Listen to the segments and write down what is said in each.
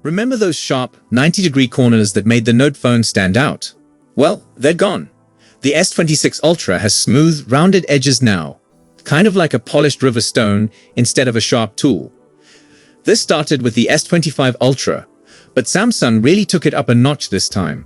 Remember those sharp, 90-degree corners that made the Note phone stand out? Well, they're gone. The S26 Ultra has smooth, rounded edges now, kind of like a polished river stone instead of a sharp tool. This started with the S25 Ultra, but Samsung really took it up a notch this time.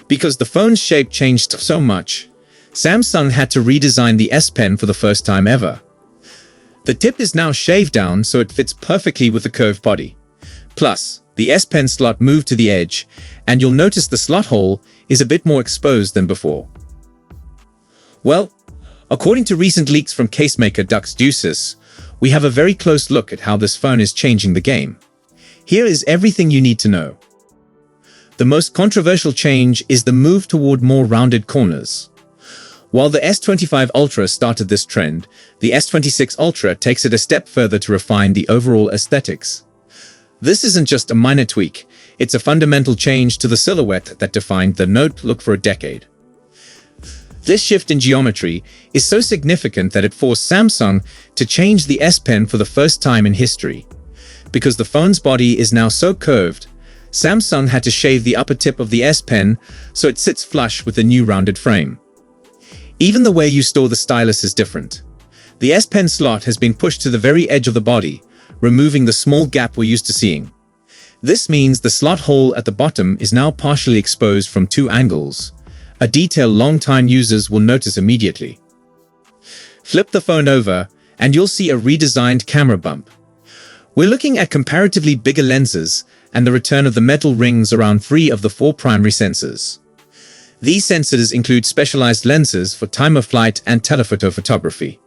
Because the phone's shape changed so much, Samsung had to redesign the S Pen for the first time ever. The tip is now shaved down so it fits perfectly with the curved body. Plus, the S Pen slot moved to the edge, and you'll notice the slot hole is a bit more exposed than before. Well, according to recent leaks from casemaker Dux, we have a very close look at how this phone is changing the game. Here is everything you need to know. The most controversial change is the move toward more rounded corners. While the S25 Ultra started this trend, the S26 Ultra takes it a step further to refine the overall aesthetics. This isn't just a minor tweak, it's a fundamental change to the silhouette that defined the Note look for a decade. This shift in geometry is so significant that it forced Samsung to change the S Pen for the first time in history. Because the phone's body is now so curved, Samsung had to shave the upper tip of the S Pen so it sits flush with the new rounded frame. Even the way you store the stylus is different. The S Pen slot has been pushed to the very edge of the body, removing the small gap we're used to seeing. This means the slot hole at the bottom is now partially exposed from two angles, a detail long-time users will notice immediately. Flip the phone over, and you'll see a redesigned camera bump. We're looking at comparatively bigger lenses and the return of the metal rings around 3 of the 4 primary sensors. These sensors include specialized lenses for time-of-flight and telephoto photography.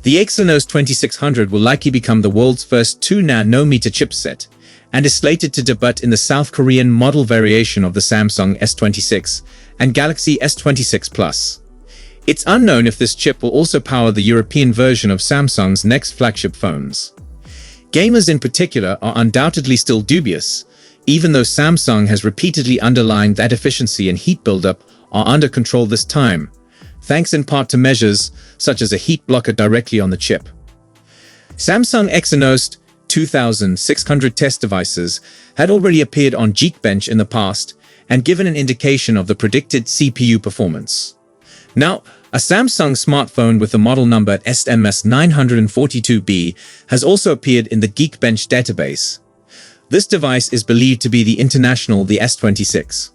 The Exynos 2600 will likely become the world's first 2nm chipset and is slated to debut in the South Korean model variation of the Samsung S26 and Galaxy S26 Plus. It's unknown if this chip will also power the European version of Samsung's next flagship phones. Gamers in particular are undoubtedly still dubious, even though Samsung has repeatedly underlined that efficiency and heat buildup are under control this time, thanks in part to measures such as a heat blocker directly on the chip. Samsung Exynos 2600 test devices had already appeared on Geekbench in the past and given an indication of the predicted CPU performance. Now, a Samsung smartphone with the model number SMS942B has also appeared in the Geekbench database. This device is believed to be the S26.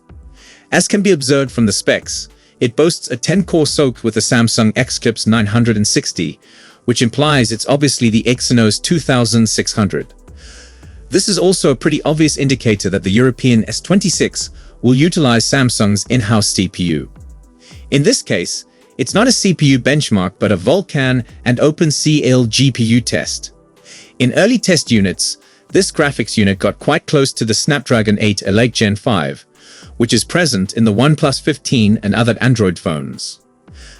As can be observed from the specs, it boasts a 10-core SoC with the Samsung Eclipse 960, which implies it's obviously the Exynos 2600. This is also a pretty obvious indicator that the European S26 will utilize Samsung's in-house CPU. In this case, it's not a CPU benchmark but a Vulkan and OpenCL GPU test. In early test units, this graphics unit got quite close to the Snapdragon 8 Elite Gen 5, which is present in the OnePlus 15 and other Android phones.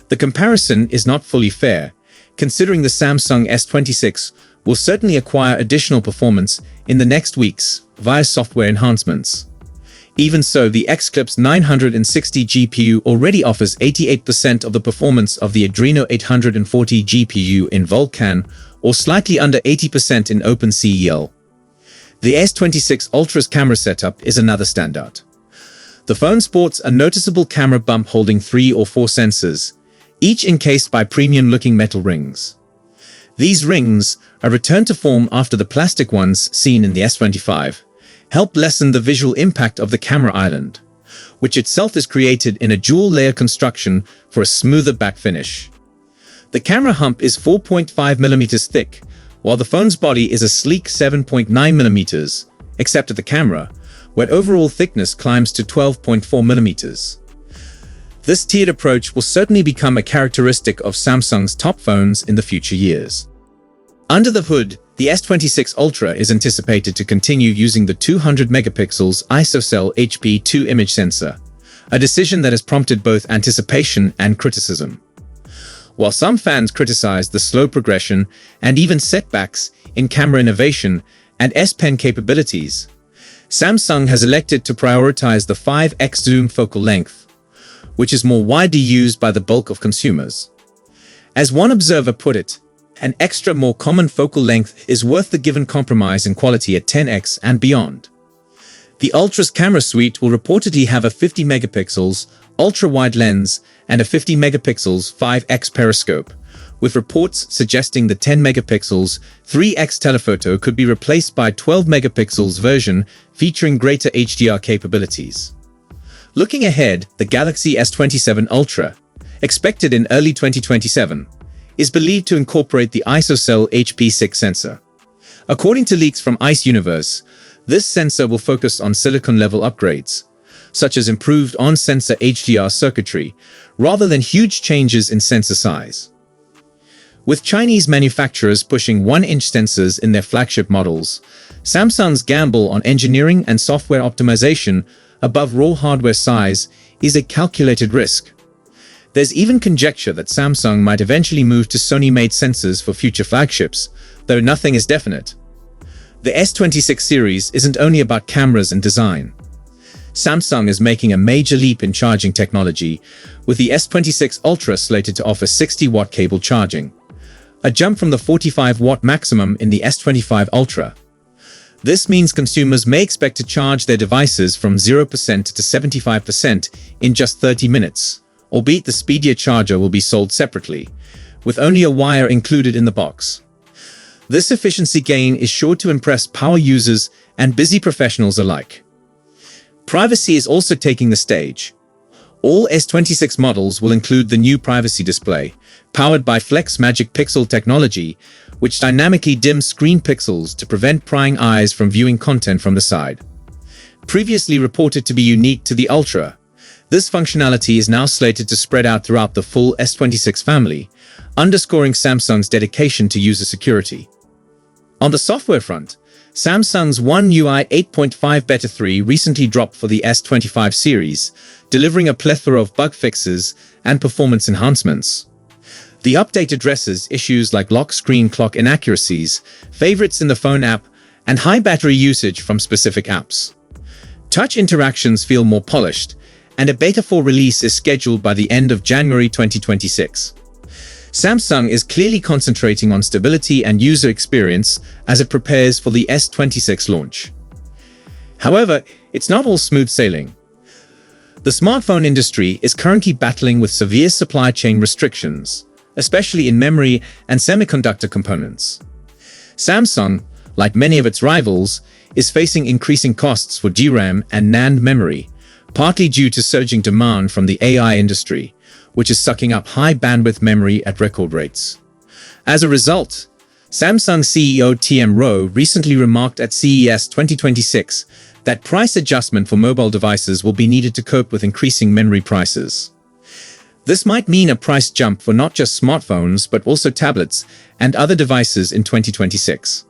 The comparison is not fully fair, considering the Samsung S26 will certainly acquire additional performance in the next weeks via software enhancements. Even so, the Eclipse 960 GPU already offers 88% of the performance of the Adreno 840 GPU in Vulkan, or slightly under 80% in OpenCL. The S26 Ultra's camera setup is another standout. The phone sports a noticeable camera bump holding 3 or 4 sensors, each encased by premium-looking metal rings. These rings, a return to form after the plastic ones seen in the S25, help lessen the visual impact of the camera island, which itself is created in a dual-layer construction for a smoother back finish. The camera hump is 4.5mm thick, while the phone's body is a sleek 7.9mm, except at the camera, where overall thickness climbs to 12.4mm. This tiered approach will certainly become a characteristic of Samsung's top phones in the future years. Under the hood, the S26 Ultra is anticipated to continue using the 200-megapixels ISOCELL HP2 image sensor, a decision that has prompted both anticipation and criticism. While some fans criticize the slow progression and even setbacks in camera innovation and S Pen capabilities, Samsung has elected to prioritize the 5x zoom focal length, which is more widely used by the bulk of consumers. As one observer put it, An extra more common focal length is worth the given compromise in quality at 10x and beyond. The Ultra's camera suite will reportedly have a 50 megapixels ultra-wide lens and a 50 megapixels 5x periscope, with reports suggesting the 10 megapixels 3x telephoto could be replaced by a 12 megapixels version featuring greater HDR capabilities. Looking ahead, the Galaxy S27 Ultra, expected in early 2027, is believed to incorporate the ISOCELL HP2 sensor. According to leaks from ICE Universe, this sensor will focus on silicon-level upgrades, such as improved on-sensor HDR circuitry, rather than huge changes in sensor size. With Chinese manufacturers pushing 1-inch sensors in their flagship models, Samsung's gamble on engineering and software optimization above raw hardware size is a calculated risk. There's even conjecture that Samsung might eventually move to Sony-made sensors for future flagships, though nothing is definite. The S26 series isn't only about cameras and design. Samsung is making a major leap in charging technology, with the S26 Ultra slated to offer 60-watt cable charging, a jump from the 45-watt maximum in the S25 Ultra. This means consumers may expect to charge their devices from 0% to 75% in just 30 minutes, albeit the speedier charger will be sold separately, with only a wire included in the box. This efficiency gain is sure to impress power users and busy professionals alike. Privacy is also taking the stage. All S26 models will include the new privacy display, powered by Flex Magic Pixel technology, which dynamically dims screen pixels to prevent prying eyes from viewing content from the side. Previously reported to be unique to the Ultra, this functionality is now slated to spread out throughout the full S26 family, underscoring Samsung's dedication to user security. On the software front, Samsung's One UI 8.5 Beta 3 recently dropped for the S25 series, delivering a plethora of bug fixes and performance enhancements. The update addresses issues like lock screen clock inaccuracies, favorites in the phone app, and high battery usage from specific apps. Touch interactions feel more polished, and a Beta 4 release is scheduled by the end of January 2026. Samsung is clearly concentrating on stability and user experience as it prepares for the S26 launch. However, it's not all smooth sailing. The smartphone industry is currently battling with severe supply chain restrictions, especially in memory and semiconductor components. Samsung, like many of its rivals, is facing increasing costs for DRAM and NAND memory, partly due to surging demand from the AI industry, which is sucking up high-bandwidth memory at record rates. As a result, Samsung CEO TM Roh recently remarked at CES 2026 that price adjustment for mobile devices will be needed to cope with increasing memory prices. This might mean a price jump for not just smartphones but also tablets and other devices in 2026.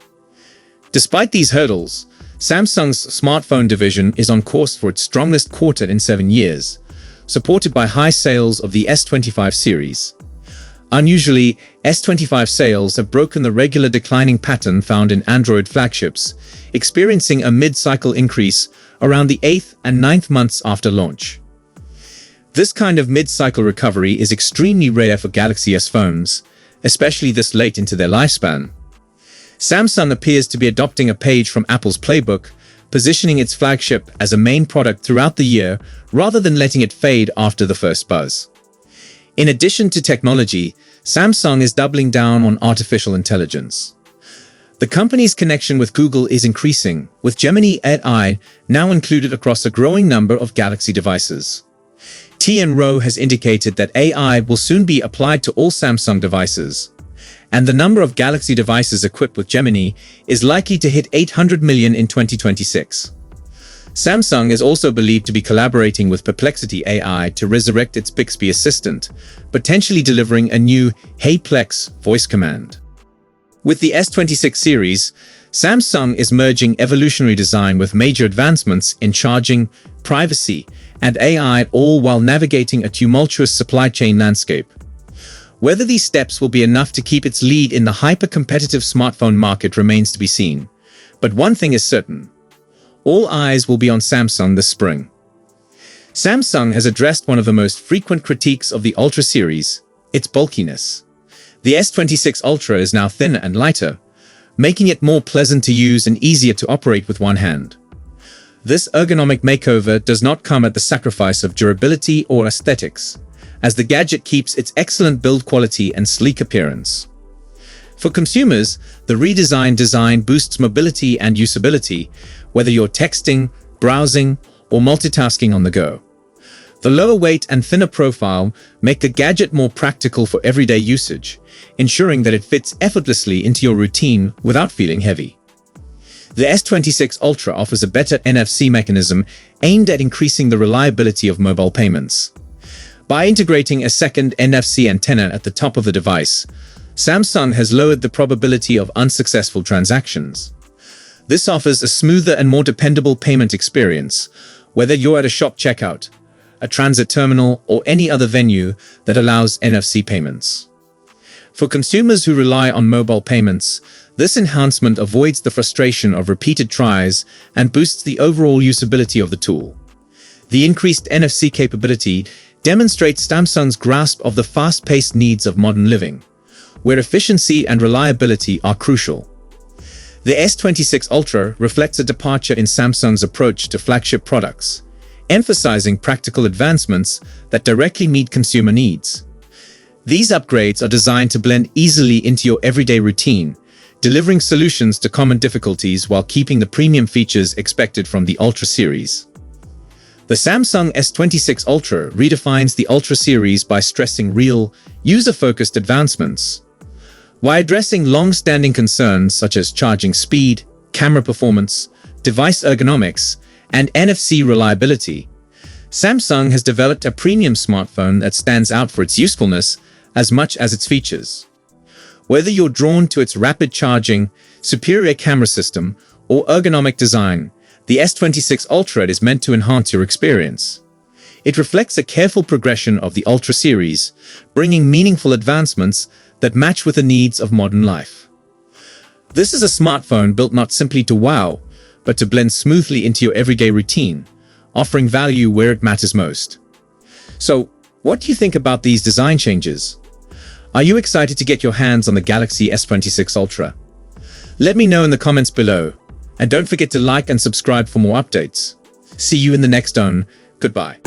Despite these hurdles, Samsung's smartphone division is on course for its strongest quarter in 7 years, supported by high sales of the S25 series. Unusually, S25 sales have broken the regular declining pattern found in Android flagships, experiencing a mid-cycle increase around the 8th and 9th months after launch. This kind of mid-cycle recovery is extremely rare for Galaxy S phones, especially this late into their lifespan. Samsung appears to be adopting a page from Apple's playbook, positioning its flagship as a main product throughout the year rather than letting it fade after the first buzz. In addition to technology, Samsung is doubling down on artificial intelligence. The company's connection with Google is increasing, with Gemini AI now included across a growing number of Galaxy devices. TM Roh has indicated that AI will soon be applied to all Samsung devices, and the number of Galaxy devices equipped with Gemini is likely to hit 800 million in 2026. Samsung is also believed to be collaborating with Perplexity AI to resurrect its Bixby assistant, potentially delivering a new "Hey Plex" voice command. With the S26 series, Samsung is merging evolutionary design with major advancements in charging, privacy, and AI, all while navigating a tumultuous supply chain landscape. Whether these steps will be enough to keep its lead in the hyper-competitive smartphone market remains to be seen. But one thing is certain: all eyes will be on Samsung this spring. Samsung has addressed one of the most frequent critiques of the Ultra series: its bulkiness. The S26 Ultra is now thinner and lighter, making it more pleasant to use and easier to operate with one hand. This ergonomic makeover does not come at the sacrifice of durability or aesthetics, as the gadget keeps its excellent build quality and sleek appearance. For consumers, the redesigned design boosts mobility and usability, whether you're texting, browsing, or multitasking on the go. The lower weight and thinner profile make the gadget more practical for everyday usage, ensuring that it fits effortlessly into your routine without feeling heavy. The S26 Ultra offers a better NFC mechanism aimed at increasing the reliability of mobile payments. By integrating a second NFC antenna at the top of the device, Samsung has lowered the probability of unsuccessful transactions. This offers a smoother and more dependable payment experience, whether you're at a shop checkout, a transit terminal, or any other venue that allows NFC payments. For consumers who rely on mobile payments, this enhancement avoids the frustration of repeated tries and boosts the overall usability of the tool. The increased NFC capability demonstrates Samsung's grasp of the fast-paced needs of modern living, where efficiency and reliability are crucial. The S26 Ultra reflects a departure in Samsung's approach to flagship products, emphasizing practical advancements that directly meet consumer needs. These upgrades are designed to blend easily into your everyday routine, delivering solutions to common difficulties while keeping the premium features expected from the Ultra series. The Samsung S26 Ultra redefines the Ultra series by stressing real, user-focused advancements. While addressing long-standing concerns such as charging speed, camera performance, device ergonomics, and NFC reliability, Samsung has developed a premium smartphone that stands out for its usefulness as much as its features. Whether you're drawn to its rapid charging, superior camera system, or ergonomic design, the S26 Ultra is meant to enhance your experience. It reflects a careful progression of the Ultra series, bringing meaningful advancements that match with the needs of modern life. This is a smartphone built not simply to wow, but to blend smoothly into your everyday routine, offering value where it matters most. So, what do you think about these design changes? Are you excited to get your hands on the Galaxy S26 Ultra? Let me know in the comments below, and don't forget to like and subscribe for more updates. See you in the next one. Goodbye.